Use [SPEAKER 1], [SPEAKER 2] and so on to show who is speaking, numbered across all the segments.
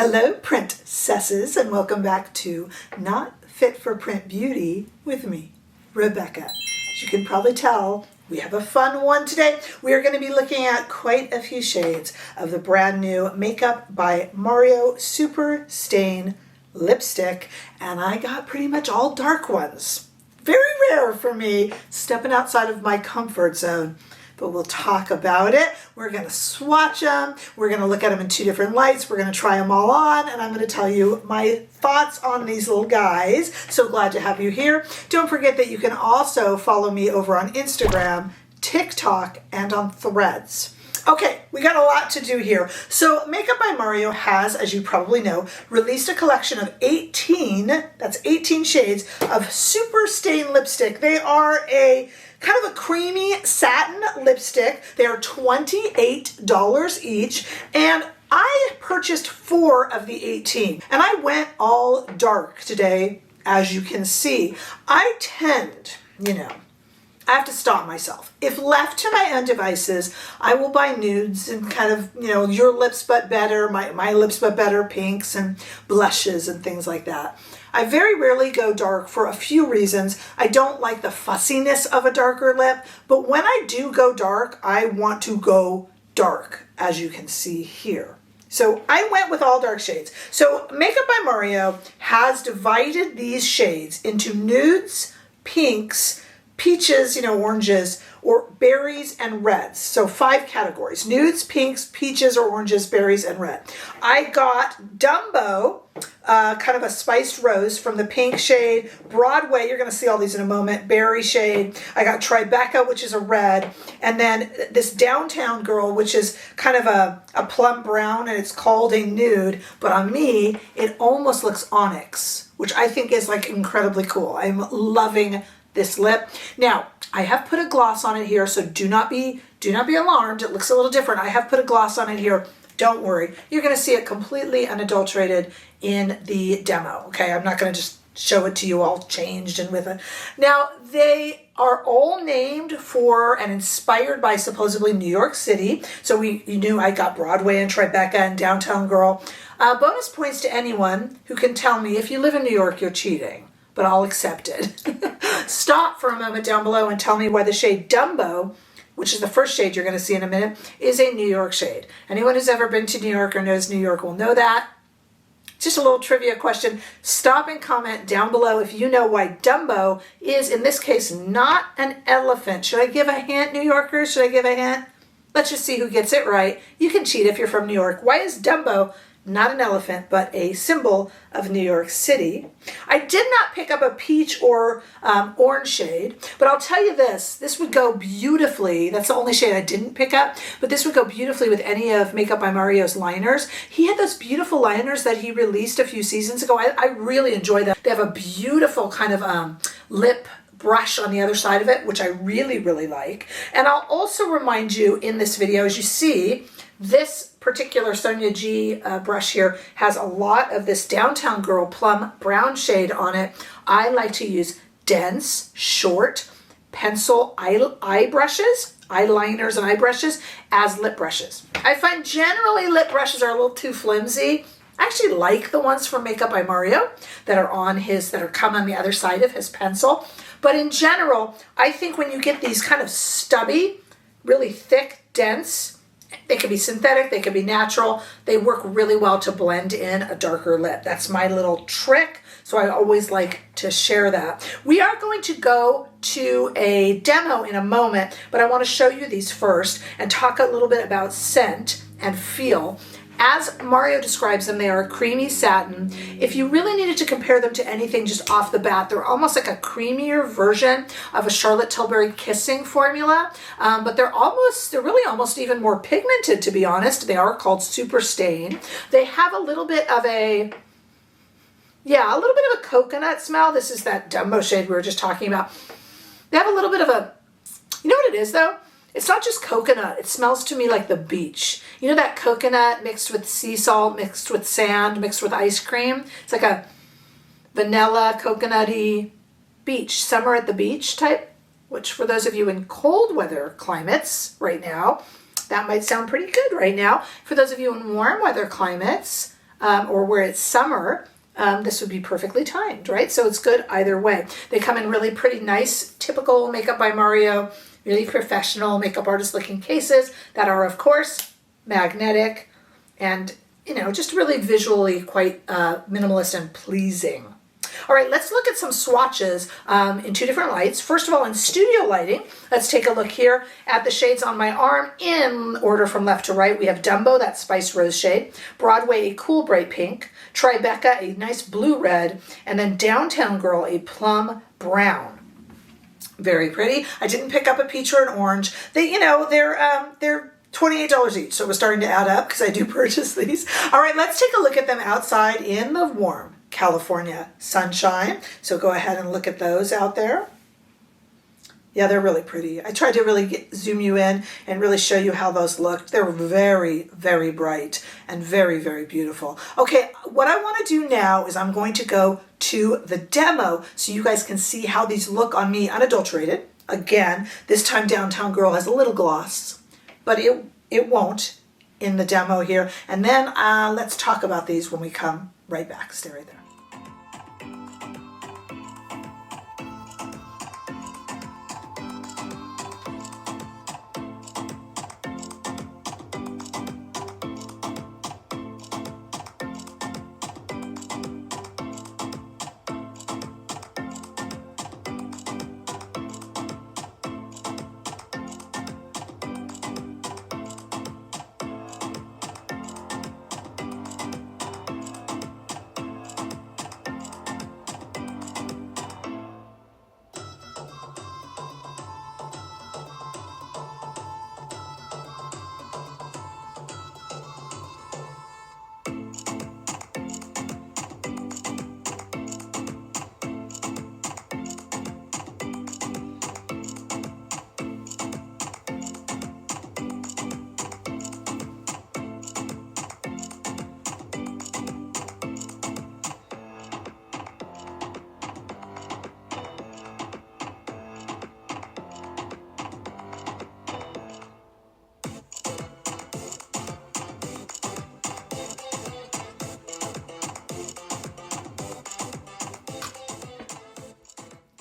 [SPEAKER 1] Hello, princesses, and welcome back to Not Fit for Print Beauty with me, Rebecca. As you can probably tell, we have a fun one today. We are going to be looking at quite a few shades of the brand new Makeup by Mario Super Stain Lipstick, and I got pretty much all dark ones. Very rare for me, stepping outside of my comfort zone. But we'll talk about it. We're going to swatch them. We're going to look at them in two different lights. We're going to try them all on, and I'm going to tell you my thoughts on these little guys. So glad to have you here. Don't forget that you can also follow me over on Instagram, TikTok, and on Threads. Okay, we got a lot to do here. So Makeup by Mario has, as you probably know, released a collection of 18, that's 18 shades of Super Stain Lipstick. They are a kind of a creamy satin lipstick. They are $28 each, and I purchased 4 of the 18, and I went all dark today, as you can see. I tend, I have to stop myself. If left to my own devices, I will buy nudes and kind of, your lips but better, my lips but better, pinks and blushes and things like that. I very rarely go dark for a few reasons. I don't like the fussiness of a darker lip, but when I do go dark, I want to go dark, as you can see here. So I went with all dark shades. So Makeup by Mario has divided these shades into nudes, pinks, peaches, oranges, or berries and reds. So 5 categories: nudes, pinks, peaches or oranges, berries, and red. I got Dumbo, kind of a spiced rose from the pink shade. Broadway, you're going to see all these in a moment, berry shade. I got Tribeca, which is a red. And then this Downtown Girl, which is kind of a plum brown, and it's called a nude. But on me, it almost looks onyx, which I think is like incredibly cool. I'm loving this lip. Now, I have put a gloss on it here, so do not be alarmed. It looks a little different. I have put a gloss on it here. Don't worry. You're going to see it completely unadulterated in the demo, okay? I'm not going to just show it to you all changed and with it. Now, they are all named for and inspired by supposedly New York City. So you knew I got Broadway and Tribeca and Downtown Girl. Bonus points to anyone who can tell me if you live in New York, you're cheating, but I'll accept it. Stop for a moment down below and tell me why the shade Dumbo, which is the first shade you're going to see in a minute, is a New York shade. Anyone who's ever been to New York or knows New York will know that. Just a little trivia question. Stop and comment down below if you know why Dumbo is, in this case, not an elephant. Should I give a hint, New Yorkers? Should I give a hint? Let's just see who gets it right. You can cheat if you're from New York. Why is Dumbo not an elephant, but a symbol of New York City? I did not pick up a peach or orange shade, but I'll tell you this would go beautifully. That's the only shade I didn't pick up, but this would go beautifully with any of Makeup by Mario's liners. He had those beautiful liners that he released a few seasons ago. I really enjoy them. They have a beautiful kind of lip brush on the other side of it, which I really, really like. And I'll also remind you in this video, as you see, this particular Sonia G brush here has a lot of this Downtown Girl plum brown shade on it. I like to use dense, short pencil eye brushes, eyeliners and eye brushes as lip brushes. I find generally lip brushes are a little too flimsy. I actually like the ones from Makeup by Mario that are come on the other side of his pencil. But in general, I think when you get these kind of stubby, really thick, dense, they could be synthetic, they could be natural. They work really well to blend in a darker lip. That's my little trick, so I always like to share that. We are going to go to a demo in a moment, but I want to show you these first and talk a little bit about scent and feel. As Mario describes them, they are a creamy satin. If you really needed to compare them to anything just off the bat, they're almost like a creamier version of a Charlotte Tilbury kissing formula, but they're really almost even more pigmented, to be honest. They are called Super Stain. They have a little bit of a coconut smell. This is that Dumbo shade we were just talking about. They have a little bit of you know what it is though? It's not just coconut. It smells to me like the beach. You know that coconut mixed with sea salt, mixed with sand, mixed with ice cream? It's like a vanilla, coconutty beach, summer at the beach type, which for those of you in cold weather climates right now, that might sound pretty good right now. For those of you in warm weather climates, or where it's summer, this would be perfectly timed, right? So it's good either way. They come in really pretty nice, typical Makeup by Mario, really professional makeup artist looking cases that are, of course, magnetic and, you know, just really visually quite minimalist and pleasing. All right, let's look at some swatches in two different lights. First of all, in studio lighting, let's take a look here at the shades on my arm in order from left to right. We have Dumbo, that Spice Rose shade, Broadway, a cool bright pink, Tribeca, a nice blue red, and then Downtown Girl, a plum brown. Very pretty. I didn't pick up a peach or an orange. They, you know, they're $28 each, so it was starting to add up because I do purchase these. All right, let's take a look at them outside in the warm California sunshine. So go ahead and look at those out there. Yeah, they're really pretty. I tried to really zoom you in and really show you how those looked. They're very, very bright and very, very beautiful. Okay, what I want to do now is I'm going to go to the demo so you guys can see how these look on me unadulterated. Again, this time Downtown Girl has a little gloss, but it won't in the demo here. And then let's talk about these when we come right back. Stay right there.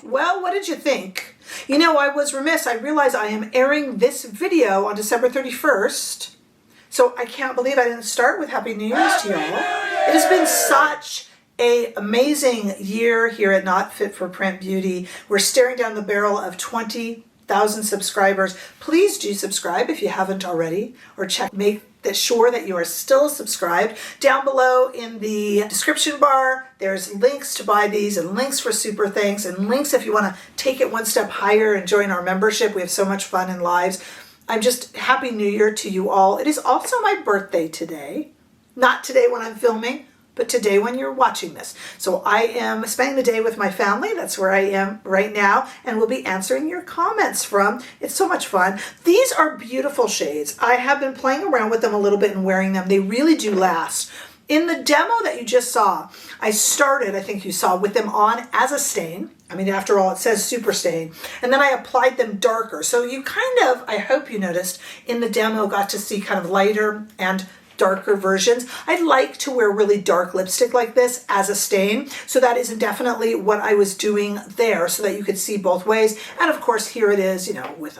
[SPEAKER 1] Well, what did you think? You know, I was remiss. I realized I am airing this video on December 31st. So I can't believe I didn't start with Happy New Year's to y'all. It has been such an amazing year here at Not Fit for Print Beauty. We're staring down the barrel of 20,000 subscribers. Please do subscribe if you haven't already, or make sure that you are still subscribed. Down below in the description bar, there's links to buy these and links for super thanks and links if you want to take it one step higher and join our membership. We have so much fun in lives. I'm just Happy New Year to you all. It is also my birthday today. Not today when I'm filming, but today when you're watching this. So I am spending the day with my family. That's where I am right now, and we'll be answering your comments from. It's so much fun. These are beautiful shades. I have been playing around with them a little bit and wearing them. They really do last. In the demo that you just saw, I started, I think you saw, with them on as a stain. I mean, after all, it says super stain. And then I applied them darker. So you kind of, I hope you noticed, in the demo got to see kind of lighter and darker versions. I like to wear really dark lipstick like this as a stain. So that is definitely what I was doing there so that you could see both ways. And of course, here it is, you know, with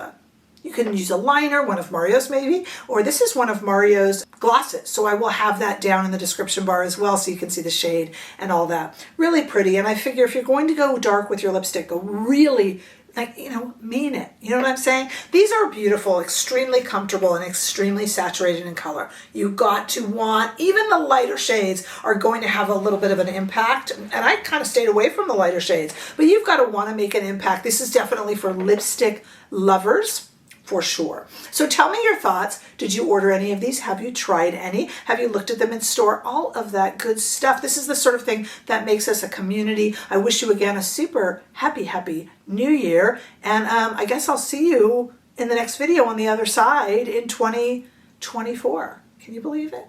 [SPEAKER 1] you can use a liner, one of Mario's maybe, or this is one of Mario's glosses. So I will have that down in the description bar as well so you can see the shade and all that. Really pretty. And I figure if you're going to go dark with your lipstick, go really, like, you know, mean it. You know what I'm saying? These are beautiful, extremely comfortable, and extremely saturated in color. You got to want, even the lighter shades are going to have a little bit of an impact. And I kind of stayed away from the lighter shades, but you've got to want to make an impact. This is definitely for lipstick lovers. For sure. So tell me your thoughts. Did you order any of these? Have you tried any? Have you looked at them in store? All of that good stuff. This is the sort of thing that makes us a community. I wish you again a super happy New Year. And I guess I'll see you in the next video on the other side in 2024. Can you believe it?